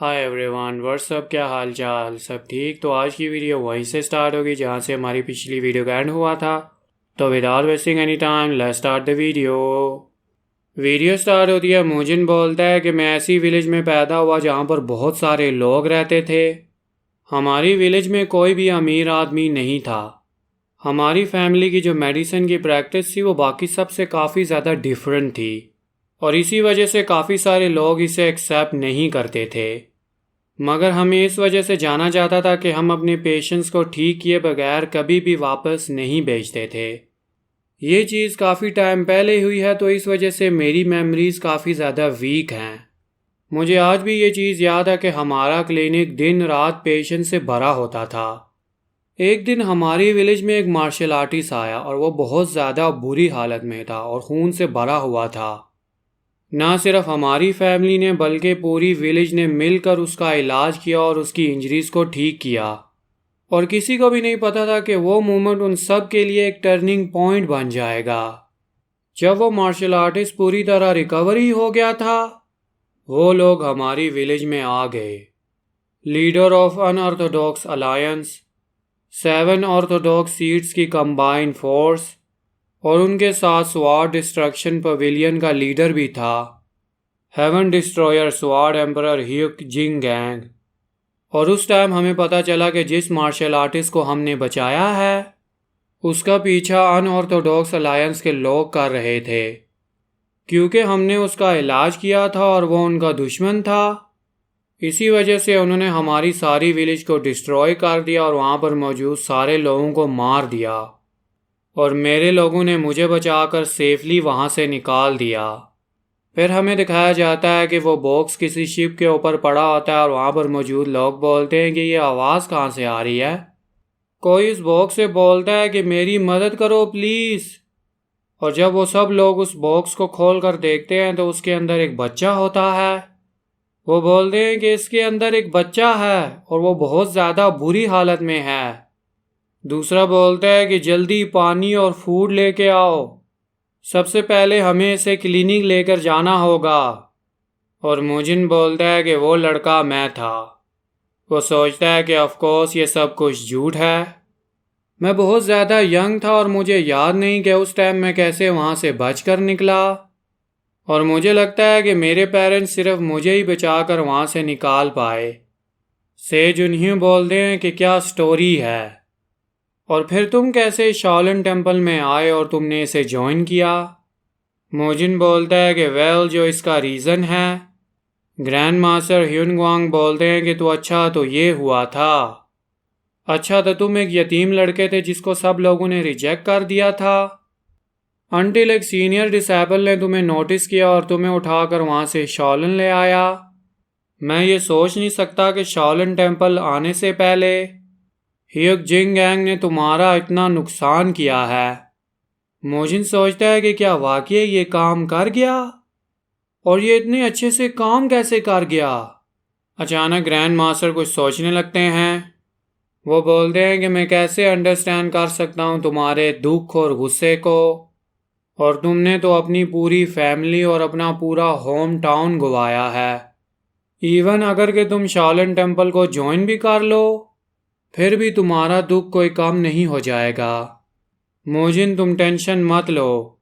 Hi everyone, WhatsApp, क्या हाल चाल? सब ठीक? तो आज की वीडियो वहीं से स्टार्ट होगी जहाँ से हमारी पिछली वीडियो का एंड हुआ था। तो without wasting any time let's start the video start होती है। मोजिन बोलता है कि मैं ऐसी विलेज में पैदा हुआ जहाँ पर बहुत सारे लोग रहते थे। हमारी विलेज में कोई भी अमीर आदमी नहीं था। हमारी फैमिली की जो मेडिसिन की प्रैक्टिस थी वो बाकी सबसे काफ़ी ज़्यादा डिफरेंट थी, और इसी वजह से काफ़ी सारे लोग इसे एक्सेप्ट नहीं करते थे। मगर हमें इस वजह से जाना जाता था कि हम अपने पेशेंट्स को ठीक किए बगैर कभी भी वापस नहीं भेजते थे। ये चीज़ काफ़ी टाइम पहले हुई है, तो इस वजह से मेरी मेमोरीज़ काफ़ी ज़्यादा वीक हैं। मुझे आज भी ये चीज़ याद है कि हमारा क्लिनिक दिन रात पेशेंट से भरा होता था। एक दिन हमारी विलेज में एक मार्शल आर्टिस्ट आया और वो बहुत ज़्यादा बुरी हालत में था और खून से भरा हुआ था। ना सिर्फ हमारी फैमिली ने बल्कि पूरी विलेज ने मिलकर उसका इलाज किया और उसकी इंजरीज को ठीक किया। और किसी को भी नहीं पता था कि वो मोमेंट उन सब के लिए एक टर्निंग पॉइंट बन जाएगा। जब वो मार्शल आर्टिस्ट पूरी तरह रिकवरी हो गया था, वो लोग हमारी विलेज में आ गए। Leader of unorthodox alliance, 7 orthodox seats की कंबाइंड फोर्स, और उनके साथ स्वार्ड डिस्ट्रक्शन पवेलियन का लीडर भी था, heaven destroyer sword emperor Hyuk Jing Gang. और उस टाइम हमें पता चला कि जिस मार्शल आर्टिस्ट को हमने बचाया है उसका पीछा अनऑर्थोडॉक्स अलायंस के लोग कर रहे थे, क्योंकि हमने उसका इलाज किया था और वो उनका दुश्मन था। इसी वजह से उन्होंने हमारी सारी विलेज को डिस्ट्रॉय कर दिया और वहाँ पर मौजूद सारे लोगों को मार दिया, और मेरे लोगों ने मुझे बचाकर सेफली वहाँ से निकाल दिया। फिर हमें दिखाया जाता है कि वो बॉक्स किसी शिप के ऊपर पड़ा होता है और वहाँ पर मौजूद लोग बोलते हैं कि ये आवाज़ कहाँ से आ रही है। कोई इस बॉक्स से बोलता है कि मेरी मदद करो प्लीज़। और जब वो सब लोग उस बॉक्स को खोल कर देखते हैं तो उसके अंदर एक बच्चा होता है। वो बोलते हैं कि इसके अंदर एक बच्चा है और वो बहुत ज़्यादा बुरी हालत में है। दूसरा बोलता है कि जल्दी पानी और फूड लेके आओ, सबसे पहले हमें इसे क्लिनिक लेकर जाना होगा। और मोजिन बोलता है कि वो लड़का मैं था। वो सोचता है कि ऑफ कोर्स ये सब कुछ झूठ है। मैं बहुत ज़्यादा यंग था और मुझे याद नहीं कि उस टाइम मैं कैसे वहाँ से बचकर निकला, और मुझे लगता है कि मेरे पेरेंट्स सिर्फ मुझे ही बचाकर वहाँ से निकाल पाए। से जुन्ह्यू बोलते हैं कि क्या स्टोरी है, और फिर तुम कैसे शाओलिन टेम्पल में आए और तुमने इसे ज्वाइन किया। मोजिन बोलता है कि वेल, जो इसका रीज़न है। ग्रैंड मास्टर ह्यूनग्वांग बोलते हैं कि तो अच्छा तो ये हुआ था। अच्छा, तो तुम एक यतीम लड़के थे जिसको सब लोगों ने रिजेक्ट कर दिया था, अंटिल एक सीनियर डिसेबल ने तुम्हें नोटिस किया और तुम्हें उठाकर वहाँ से शाओलिन ले आया। मैं ये सोच नहीं सकता कि शाओलिन टेम्पल आने से पहले ह्यूक जिंग गैंग ने तुम्हारा इतना नुकसान किया है। मोजिन सोचता है कि क्या वाकई ये काम कर गया, और ये इतने अच्छे से काम कैसे कर गया। अचानक ग्रैंड मास्टर कुछ सोचने लगते हैं। वो बोलते हैं कि मैं कैसे अंडरस्टैंड कर सकता हूँ तुम्हारे दुख और गुस्से को, और तुमने तो अपनी पूरी फैमिली और अपना पूरा होम टाउन गंवाया है। इवन अगर कि तुम शाओलिन टेम्पल को ज्वाइन भी कर लो फिर भी तुम्हारा दुख कोई कम नहीं हो जाएगा। मोजिन, तुम टेंशन मत लो।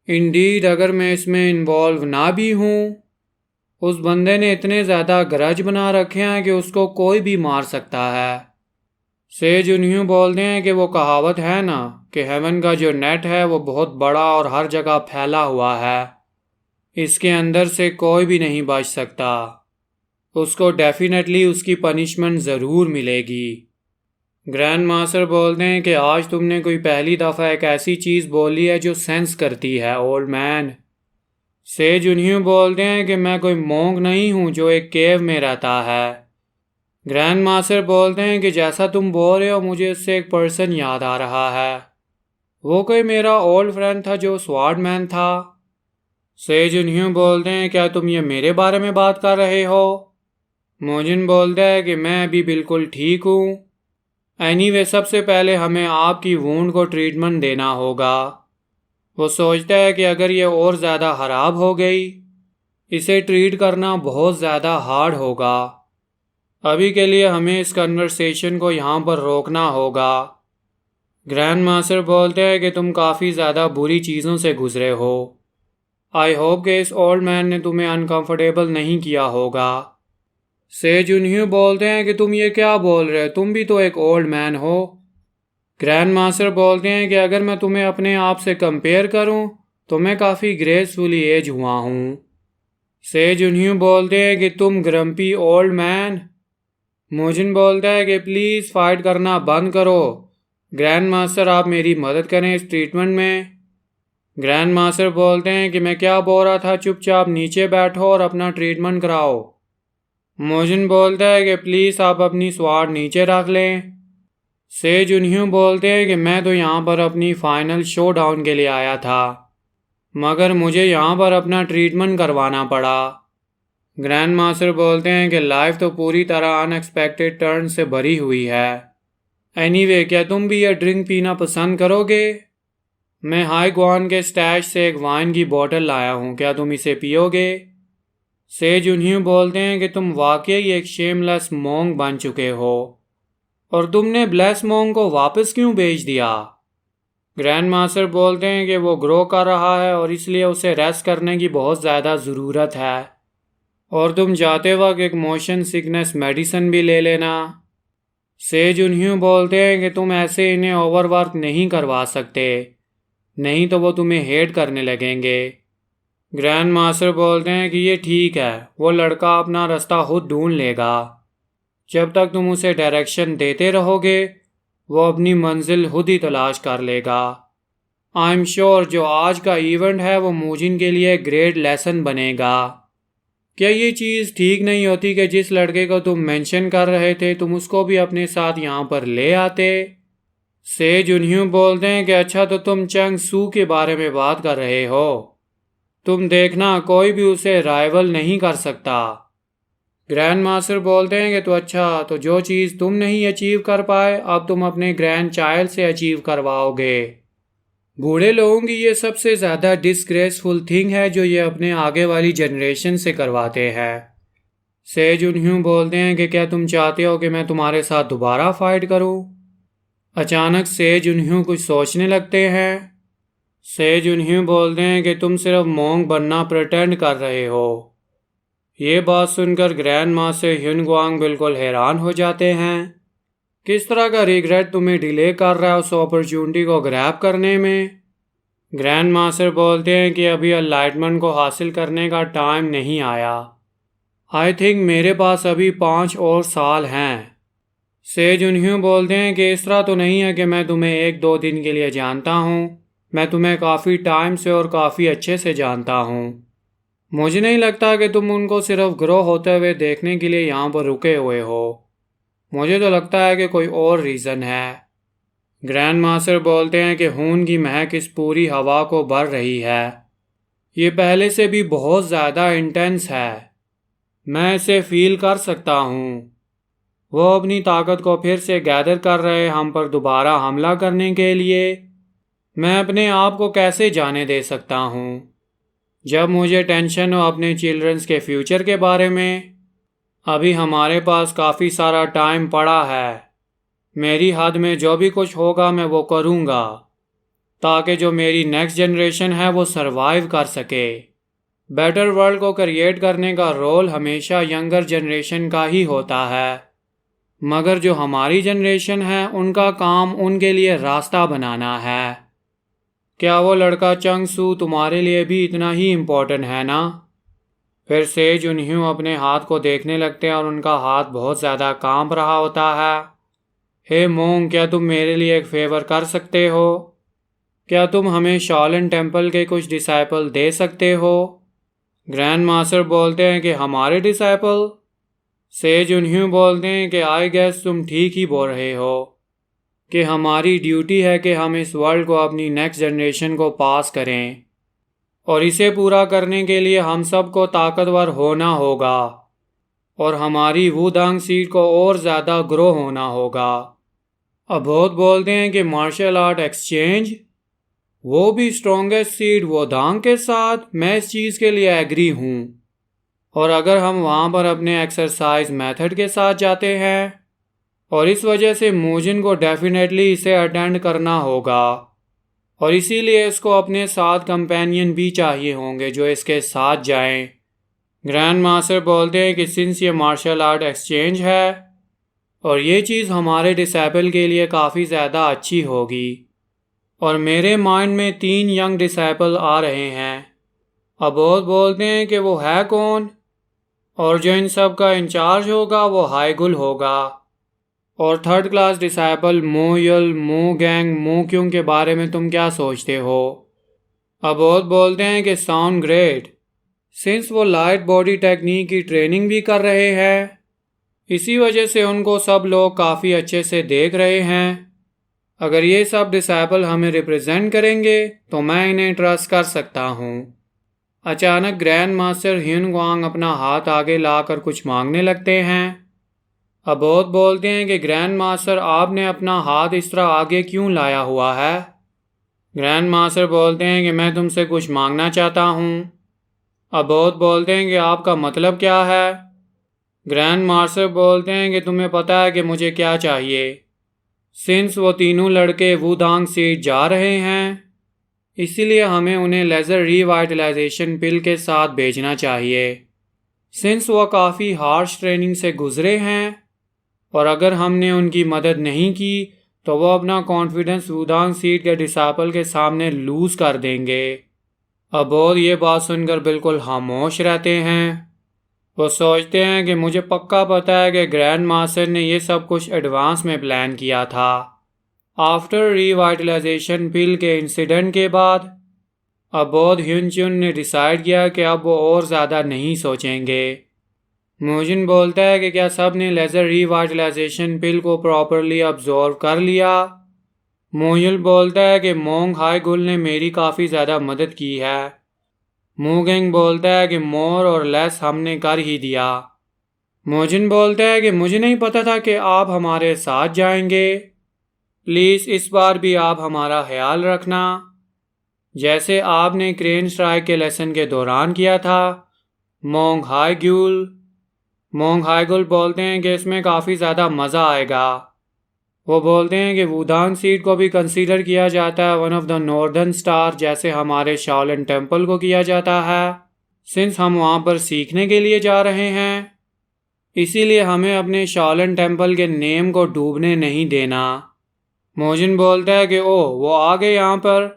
इंडीड अगर मैं इसमें इन्वॉल्व ना भी हूँ, उस बंदे ने इतने ज़्यादा ग्रज बना रखे हैं कि उसको कोई भी मार सकता है। से जुन्ह्यू बोलते हैं कि वो कहावत है ना कि हेवन का जो नेट है वो बहुत बड़ा और हर जगह फैला हुआ है, इसके अंदर से कोई भी नहीं बच सकता। उसको डेफिनेटली उसकी पनिशमेंट ज़रूर मिलेगी। ग्रैंड मास्टर बोलते हैं कि आज तुमने कोई पहली दफ़ा एक ऐसी चीज़ बोली है जो सेंस करती है, ओल्ड मैन। से जुन्ह्यू बोलते हैं कि मैं कोई मोंग नहीं हूँ जो एक केव में रहता है। ग्रैंड मास्टर बोलते हैं कि जैसा तुम बोल रहे हो मुझे उससे एक पर्सन याद आ रहा है। वो कोई मेरा ओल्ड फ्रेंड था जो स्वॉर्ड मैन था। से जुन्ह्यू बोलते हैं क्या तुम ये मेरे बारे में बात कर रहे हो। मोजिन बोलता है कि मैं अभी बिल्कुल ठीक हूँ। एनीवे, सबसे पहले हमें आपकी वुंड को ट्रीटमेंट देना होगा। वो सोचता है कि अगर ये और ज़्यादा ख़राब हो गई, इसे ट्रीट करना बहुत ज़्यादा हार्ड होगा। अभी के लिए हमें इस कन्वर्सेशन को यहाँ पर रोकना होगा। ग्रैंड मास्टर बोलते हैं कि तुम काफ़ी ज़्यादा बुरी चीज़ों से गुजरे हो। आई होप कि इस ओल्ड मैन ने तुम्हें अनकंफर्टेबल नहीं किया होगा। से जुनह्यू बोलते हैं कि तुम ये क्या बोल रहे हो, तुम भी तो एक ओल्ड मैन हो। ग्रैंड मास्टर बोलते हैं कि अगर मैं तुम्हें अपने आप से कंपेयर करूं तो मैं काफ़ी ग्रेसफुली एज हुआ हूँ। से जुनह्यू बोलते हैं कि तुम ग्रम्पी ओल्ड मैन। मोजिन बोलता है कि प्लीज़ फाइट करना बंद करो। ग्रैंड मास्टर आप मेरी मदद करें इस ट्रीटमेंट में। ग्रैंड मास्टर बोलते हैं कि मैं क्या बोल रहा था, चुपचाप नीचे बैठो और अपना ट्रीटमेंट कराओ। मोजिन बोलता है कि प्लीज़ आप अपनी स्वाड नीचे रख लें। से जुनह्यू बोलते हैं कि मैं तो यहाँ पर अपनी फाइनल शो डाउन के लिए आया था, मगर मुझे यहाँ पर अपना ट्रीटमेंट करवाना पड़ा। ग्रैंड मास्टर बोलते हैं कि लाइफ तो पूरी तरह अनएक्सपेक्टेड टर्न से भरी हुई है। एनीवे, क्या तुम भी यह ड्रिंक पीना पसंद करोगे? मैं हाई ग्वान के स्टैश से एक वाइन की बोतल लाया हूँ, क्या तुम इसे पियोगे? से जुनह्यू बोलते हैं कि तुम वाकई एक शेमलेस मोंग बन चुके हो, और तुमने ब्लेस मोंग को वापस क्यों भेज दिया? ग्रैंड मास्टर बोलते हैं कि वो ग्रो कर रहा है और इसलिए उसे रेस्ट करने की बहुत ज़्यादा ज़रूरत है, और तुम जाते वक्त एक मोशन सिकनेस मेडिसिन भी ले लेना। से जुनह्यू बोलते हैं कि तुम ऐसे इन्हें ओवरवर्क नहीं करवा सकते, नहीं तो वो तुम्हें हेट करने लगेंगे। ग्रैंड मास्टर बोलते हैं कि ये ठीक है, वो लड़का अपना रास्ता खुद ढूंढ लेगा। जब तक तुम उसे डायरेक्शन देते रहोगे वो अपनी मंजिल खुद ही तलाश कर लेगा। आई एम श्योर जो आज का इवेंट है वो मोजिन के लिए ग्रेट लेसन बनेगा। क्या ये चीज़ ठीक नहीं होती कि जिस लड़के को तुम मेंशन कर रहे थे तुम उसको भी अपने साथ यहाँ पर ले आते? से जुनह्यू बोलते हैं कि अच्छा, तो तुम चंग सू के बारे में बात कर रहे हो। तुम देखना, कोई भी उसे राइवल नहीं कर सकता। ग्रैंड मास्टर बोलते हैं कि तो अच्छा, तो जो चीज़ तुम नहीं अचीव कर पाए अब तुम अपने ग्रैंड चाइल्ड से अचीव करवाओगे। बूढ़े लोगों की ये सबसे ज़्यादा डिसग्रेसफुल थिंग है जो ये अपने आगे वाली जनरेशन से करवाते हैं। से जुनह्यू बोलते हैं कि क्या तुम चाहते हो कि मैं तुम्हारे साथ दोबारा फाइट करूं? अचानक से जुनह्यू कुछ सोचने लगते हैं। से जुनह्यू बोलते हैं कि तुम सिर्फ मोंग बनना प्रिटेंड कर रहे हो। ये बात सुनकर ग्रैंड मास्टर ह्युनग्वांग बिल्कुल हैरान हो जाते हैं। किस तरह का रिग्रेट तुम्हें डिले कर रहा है उस अपॉर्चुनिटी को ग्रैब करने में? ग्रैंड मास्टर बोलते हैं कि अभी एनलाइटमेंट को हासिल करने का टाइम नहीं आया। आई थिंक मेरे पास अभी 5 और साल हैं। से जुनह्यू बोलते हैं कि इस तरह तो नहीं है कि मैं तुम्हें 1-2 दिन के लिए जानता हूँ, मैं तुम्हें काफ़ी टाइम से और काफ़ी अच्छे से जानता हूँ। मुझे नहीं लगता कि तुम उनको सिर्फ ग्रो होते हुए देखने के लिए यहाँ पर रुके हुए हो। मुझे तो लगता है कि कोई और रीज़न है। ग्रैंड मास्टर बोलते हैं कि खून की महक इस पूरी हवा को भर रही है। ये पहले से भी बहुत ज़्यादा इंटेंस है, मैं इसे फील कर सकता हूँ। वो अपनी ताकत को फिर से गैदर कर रहे हैं हम पर दोबारा हमला करने के लिए। मैं अपने आप को कैसे जाने दे सकता हूँ जब मुझे टेंशन हो अपने चिल्ड्रंस के फ्यूचर के बारे में। अभी हमारे पास काफ़ी सारा टाइम पड़ा है। मेरी हद में जो भी कुछ होगा मैं वो करूँगा ताकि जो मेरी नेक्स्ट जनरेशन है वो सरवाइव कर सके। बेटर वर्ल्ड को क्रिएट करने का रोल हमेशा यंगर जनरेशन का ही होता है, मगर जो हमारी जनरेशन है उनका काम उनके लिए रास्ता बनाना है। क्या वो लड़का चंग सू तुम्हारे लिए भी इतना ही इम्पोर्टेंट है ना? फिर से जुनह्यू अपने हाथ को देखने लगते हैं और उनका हाथ बहुत ज़्यादा कांप रहा होता है। हे मोंग, क्या तुम मेरे लिए एक फेवर कर सकते हो? क्या तुम हमें शाओलिन टेम्पल के कुछ डिसाइपल दे सकते हो? ग्रैंड मास्टर बोलते हैं कि हमारे डिसाइपल? से जुनह्यू बोलते हैं कि आई गेस तुम ठीक ही बोल रहे हो कि हमारी ड्यूटी है कि हम इस वर्ल्ड को अपनी नेक्स्ट जनरेशन को पास करें, और इसे पूरा करने के लिए हम सबको ताकतवर होना होगा और हमारी वुदांग सीड को और ज़्यादा ग्रो होना होगा। अबोध बोलते हैं कि मार्शल आर्ट एक्सचेंज, वो भी स्ट्रॉन्गेस्ट सीड वुदांग के साथ? मैं इस चीज़ के लिए एग्री हूँ। और अगर हम वहाँ पर अपने एक्सरसाइज मेथड के साथ जाते हैं, और इस वजह से मोजिन को डेफिनेटली इसे अटेंड करना होगा, और इसीलिए इसको अपने साथ कंपेनियन भी चाहिए होंगे जो इसके साथ जाएं। ग्रैंड मास्टर बोलते हैं कि सिंस ये मार्शल आर्ट एक्सचेंज है और ये चीज़ हमारे डिसेबल के लिए काफ़ी ज़्यादा अच्छी होगी, और मेरे माइंड में 3 यंग डिसेबल आ रहे हैं। अबोध बोलते हैं कि वो है कौन, और जो इन सब का इंचार्ज होगा वो हाईगुल होगा, और 3rd क्लास डिसेबल मोयल, मो गैंग, मो क्यों के बारे में तुम क्या सोचते हो। अबोध बोलते हैं कि साउंड ग्रेट, सिंस वो लाइट बॉडी टेक्निक की ट्रेनिंग भी कर रहे हैं, इसी वजह से उनको सब लोग काफ़ी अच्छे से देख रहे हैं। अगर ये सब डिसेबल हमें रिप्रेजेंट करेंगे तो मैं इन्हें ट्रस्ट कर सकता हूँ। अचानक ग्रैंड मास्टर ह्यून ग्वांग अपना हाथ आगे लाकर कुछ मांगने लगते हैं। अबोध बोलते हैं कि ग्रैंड मास्टर आपने अपना हाथ इस तरह आगे क्यों लाया हुआ है। ग्रैंड मास्टर बोलते हैं कि मैं तुमसे कुछ मांगना चाहता हूँ। अबोध बोलते हैं कि आपका मतलब क्या है। ग्रैंड मास्टर बोलते हैं कि तुम्हें पता है कि मुझे क्या चाहिए। सिंस वो तीनों लड़के वुदांग सीट जा रहे हैं, इसीलिए हमें उन्हें लेज़र रिवाइटलाइजेशन पिल के साथ भेजना चाहिए। सिंस वो काफ़ी हार्श ट्रेनिंग से गुजरे हैं, और अगर हमने उनकी मदद नहीं की तो वो अपना कॉन्फिडेंस वुदांग सीट के डिसेबल के सामने लूज़ कर देंगे। अबोध ये बात सुनकर बिल्कुल खामोश रहते हैं। वो सोचते हैं कि मुझे पक्का पता है कि ग्रैंड मास्टर ने ये सब कुछ एडवांस में प्लान किया था। आफ्टर रिवाइटलाइजेशन पिल के इंसिडेंट के बाद अबोध ह्यूनचुन ने डिसाइड किया कि अब वो और ज़्यादा नहीं सोचेंगे। मोजिन बोलता है कि क्या सब ने लेज़र रिवाइटलाइजेशन पिल को प्रॉपरली अब्जॉर्व कर लिया। मोयुल बोलता है कि मोंग हाईगुल ने मेरी काफ़ी ज़्यादा मदद की है। मूगेंग बोलता है कि मोर और लेस हमने कर ही दिया। मोजिन बोलता है कि मुझे नहीं पता था कि आप हमारे साथ जाएंगे। प्लीज़ इस बार भी आप हमारा ख्याल रखना, जैसे आपने क्रेन स्ट्राइक के लेसन के दौरान किया था। मोंग हाईगुल बोलते हैं कि इसमें काफ़ी ज़्यादा मज़ा आएगा। वो बोलते हैं कि वुदांग सीट को भी कंसीडर किया जाता है one of the northern star, जैसे हमारे शाओलिन टेम्पल को किया जाता है, सिंस हम वहाँ पर सीखने के लिए जा रहे हैं। इसीलिए हमें अपने शाओलिन टेम्पल के नेम को डूबने नहीं देना। मोजिन बोलता है कि ओह वो आ गए यहाँ पर।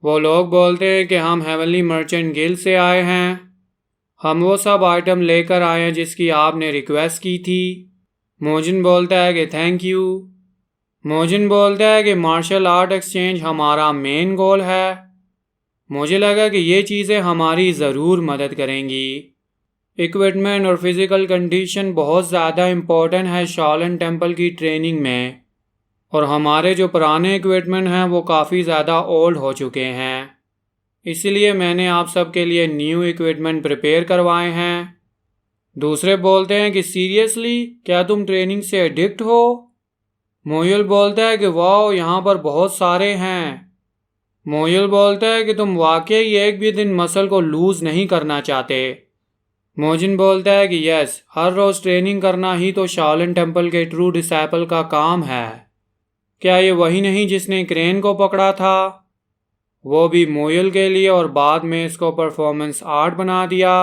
वो लोग बोलते हैं कि हम हेवनली मर्चेंट गिल्ड से आए हैं, हम वो सब आइटम लेकर आए हैं जिसकी आपने रिक्वेस्ट की थी। मोजिन बोलता है कि थैंक यू। मोजिन बोलता है कि मार्शल आर्ट एक्सचेंज हमारा मेन गोल है। मुझे लगा कि ये चीज़ें हमारी ज़रूर मदद करेंगी। इक्विपमेंट और फिज़िकल कंडीशन बहुत ज़्यादा इम्पोर्टेंट है शाओलिन टेम्पल की ट्रेनिंग में, और हमारे जो पुराने इक्विपमेंट हैं वो काफ़ी ज़्यादा ओल्ड हो चुके हैं। इसलिए मैंने आप सब के लिए न्यू इक्विपमेंट प्रिपेयर करवाए हैं। दूसरे बोलते हैं कि सीरियसली क्या तुम ट्रेनिंग से एडिक्ट हो। मोयुल बोलता है कि वाह यहाँ पर बहुत सारे हैं। मोयुल बोलता है कि तुम वाकई एक भी दिन मसल को लूज़ नहीं करना चाहते। मोजिन बोलता है कि यस, हर रोज़ ट्रेनिंग करना ही तो शाओलिन टेम्पल के ट्रू डिसेबल का काम है। क्या ये वही नहीं जिसने क्रेन को पकड़ा था, वो भी मोयुल के लिए, और बाद में इसको परफॉर्मेंस आर्ट बना दिया।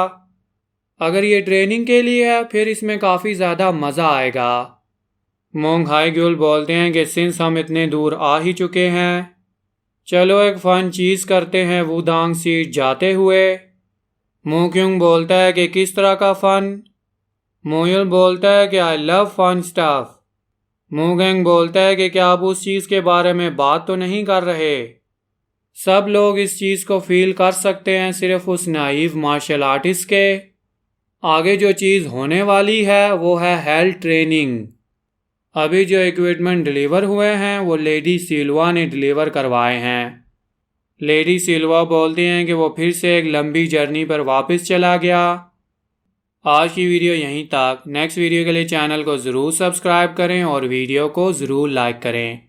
अगर ये ट्रेनिंग के लिए है फिर इसमें काफ़ी ज़्यादा मज़ा आएगा। मोंग हाईगुल बोलते हैं कि सिंस हम इतने दूर आ ही चुके हैं, चलो एक फ़न चीज़ करते हैं वुदांग सीट जाते हुए। मोक्युंग बोलता है कि किस तरह का फ़न। मोयुल बोलता है कि आई लव फन स्टफ। मोगेंग बोलता है कि क्या आप उस चीज़ के बारे में बात तो नहीं कर रहे। सब लोग इस चीज़ को फील कर सकते हैं, सिर्फ उस नाइव मार्शल आर्टिस्ट के। आगे जो चीज़ होने वाली है वो है हेल ट्रेनिंग। अभी जो इक्विपमेंट डिलीवर हुए हैं वो लेडी सिल्वा ने डिलीवर करवाए हैं। लेडी सिल्वा बोलती हैं कि वो फिर से एक लंबी जर्नी पर वापस चला गया। आज की वीडियो यहीं तक। नेक्स्ट वीडियो के लिए चैनल को ज़रूर सब्सक्राइब करें और वीडियो को ज़रूर लाइक करें।